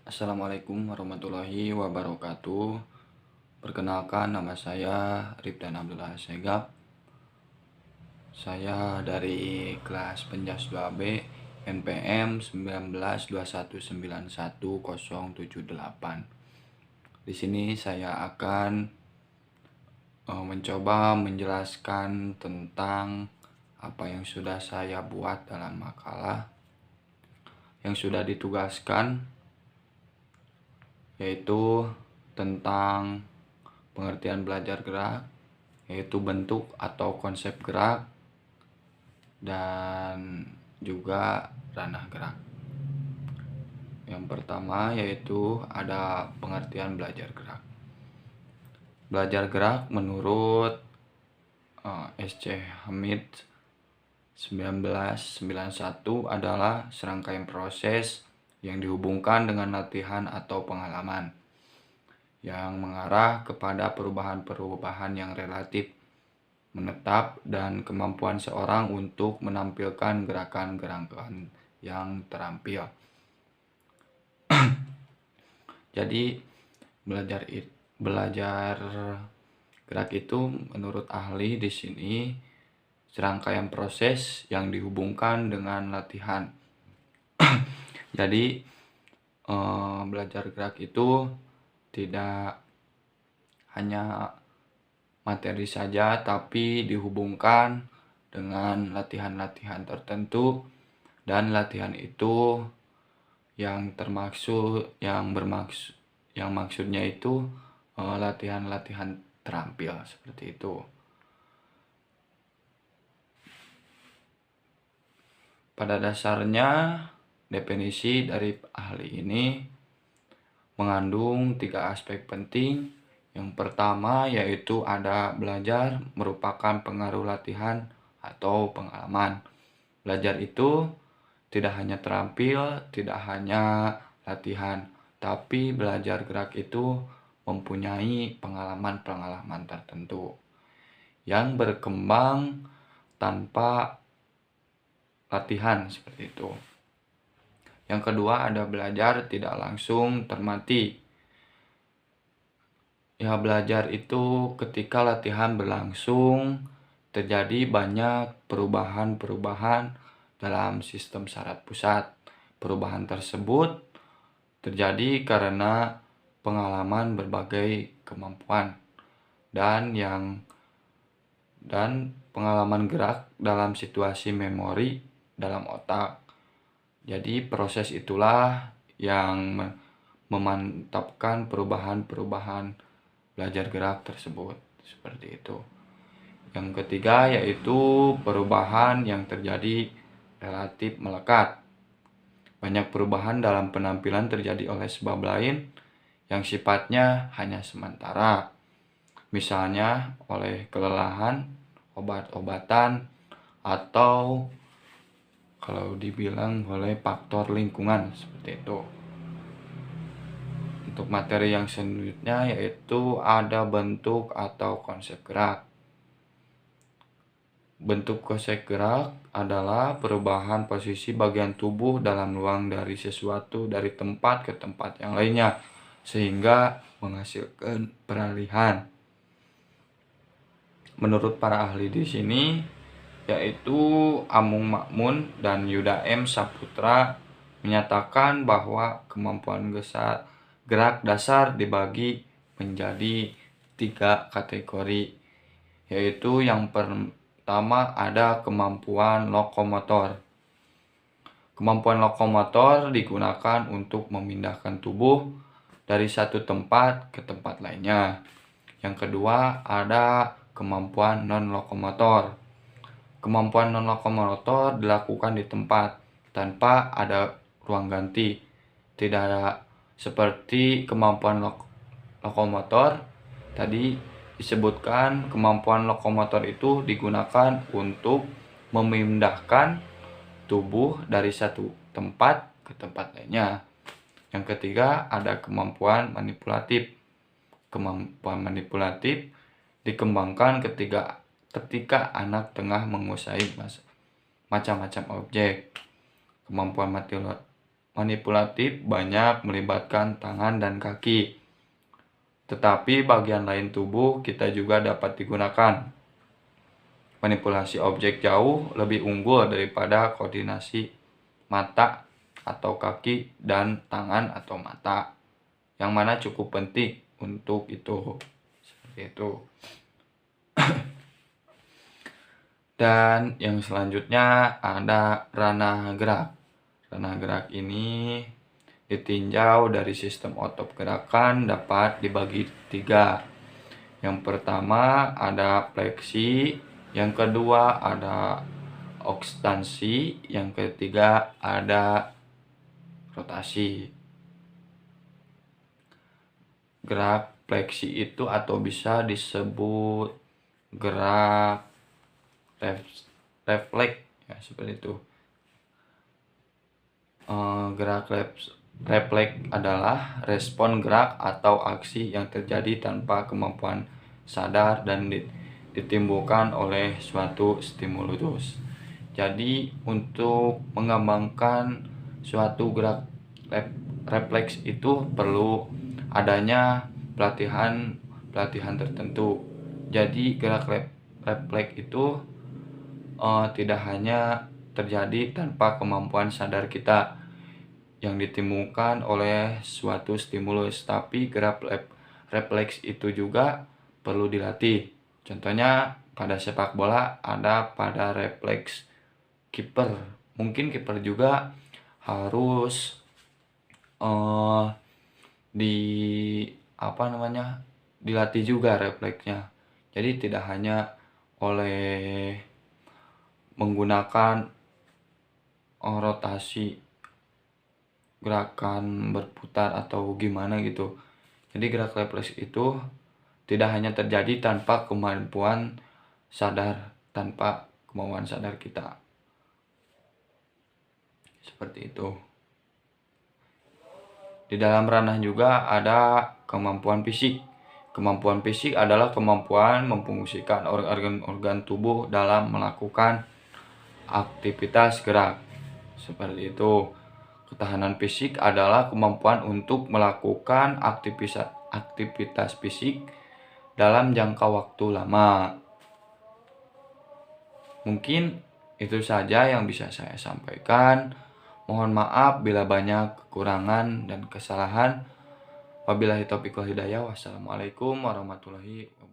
Assalamualaikum warahmatullahi wabarakatuh. Perkenalkan, nama saya Rifdan Abdullah Segap. Saya dari kelas Penjas 2B NPM 1921917078. Di sini saya akan mencoba menjelaskan tentang apa yang sudah saya buat dalam makalah yang sudah ditugaskan, yaitu tentang pengertian belajar gerak, yaitu bentuk atau konsep gerak, dan juga ranah gerak. Yang pertama yaitu ada pengertian belajar gerak. Belajar gerak menurut S.C. Hamid 1991 adalah serangkaian proses yang dihubungkan dengan latihan atau pengalaman yang mengarah kepada perubahan-perubahan yang relatif menetap dan kemampuan seorang untuk menampilkan gerakan-gerakan yang terampil. Jadi belajar gerak itu menurut ahli di sini serangkaian proses yang dihubungkan dengan latihan. Jadi belajar gerak itu tidak hanya materi saja, tapi dihubungkan dengan latihan-latihan tertentu, dan latihan itu yang maksudnya itu latihan-latihan terampil seperti itu. Pada dasarnya definisi dari ahli ini mengandung 3 aspek penting. Yang pertama yaitu ada belajar merupakan pengaruh latihan atau pengalaman. Belajar itu tidak hanya terampil, tidak hanya latihan, tapi belajar gerak itu mempunyai pengalaman-pengalaman tertentu yang berkembang tanpa latihan seperti itu. Yang kedua ada belajar tidak langsung termati. Ya, belajar itu ketika latihan berlangsung terjadi banyak perubahan-perubahan dalam sistem saraf pusat. Perubahan tersebut terjadi karena pengalaman berbagai kemampuan dan pengalaman gerak dalam situasi memori dalam otak. Jadi proses itulah yang memantapkan perubahan-perubahan belajar gerak tersebut seperti itu. Yang ketiga yaitu perubahan yang terjadi relatif melekat. Banyak perubahan dalam penampilan terjadi oleh sebab lain yang sifatnya hanya sementara. Misalnya oleh kelelahan, obat-obatan, atau kalau dibilang oleh faktor lingkungan seperti itu. Untuk materi yang selanjutnya yaitu ada bentuk atau konsep gerak. Bentuk konsep gerak adalah perubahan posisi bagian tubuh dalam ruang dari sesuatu dari tempat ke tempat yang lainnya sehingga menghasilkan peralihan. Menurut para ahli di sini yaitu Amung Makmun dan Yuda M. Saputra menyatakan bahwa kemampuan gerak dasar dibagi menjadi 3 kategori, yaitu yang pertama ada kemampuan lokomotor. Kemampuan lokomotor digunakan untuk memindahkan tubuh dari satu tempat ke tempat lainnya. Yang kedua ada kemampuan non-lokomotor. Kemampuan non-lokomotor dilakukan di tempat tanpa ada ruang ganti. Tidak ada seperti kemampuan lokomotor tadi disebutkan, kemampuan lokomotor itu digunakan untuk memindahkan tubuh dari satu tempat ke tempat lainnya. Yang ketiga ada kemampuan manipulatif. Kemampuan manipulatif dikembangkan ketika anak tengah menguasai macam-macam objek. Kemampuan manipulatif banyak melibatkan tangan dan kaki. Tetapi bagian lain tubuh kita juga dapat digunakan. Manipulasi objek jauh lebih unggul daripada koordinasi mata atau kaki dan tangan atau mata, yang mana cukup penting untuk itu. Seperti itu. Dan yang selanjutnya ada ranah gerak. Ranah gerak ini ditinjau dari sistem otot gerakan dapat dibagi 3. Yang pertama ada fleksi, yang kedua ada ekstensi, yang ketiga ada rotasi. Gerak fleksi itu atau bisa disebut gerak refleks ya, seperti itu. Gerak refleks adalah respon gerak atau aksi yang terjadi tanpa kemampuan sadar dan ditimbulkan oleh suatu stimulus. Jadi untuk mengembangkan suatu gerak refleks itu perlu adanya pelatihan tertentu. Jadi gerak refleks itu tidak hanya terjadi tanpa kemampuan sadar kita yang ditimbulkan oleh suatu stimulus, tapi gerak refleks itu juga perlu dilatih. Contohnya pada sepak bola ada pada refleks kiper. Mungkin kiper juga harus dilatih juga refleksnya. Jadi tidak hanya oleh menggunakan rotasi gerakan berputar atau gimana gitu. Jadi gerak refleks itu tidak hanya terjadi tanpa kemampuan sadar kita. Seperti itu. Di dalam ranah juga ada kemampuan fisik. Kemampuan fisik adalah kemampuan memfungsikan organ-organ tubuh dalam melakukan aktivitas gerak. Seperti itu. Ketahanan fisik adalah kemampuan untuk melakukan aktivitas fisik dalam jangka waktu lama. Mungkin itu saja yang bisa saya sampaikan. Mohon maaf bila banyak kekurangan dan kesalahan. Wabillahi taufiq wal hidayah. Wassalamualaikum warahmatullahi wabarakatuh.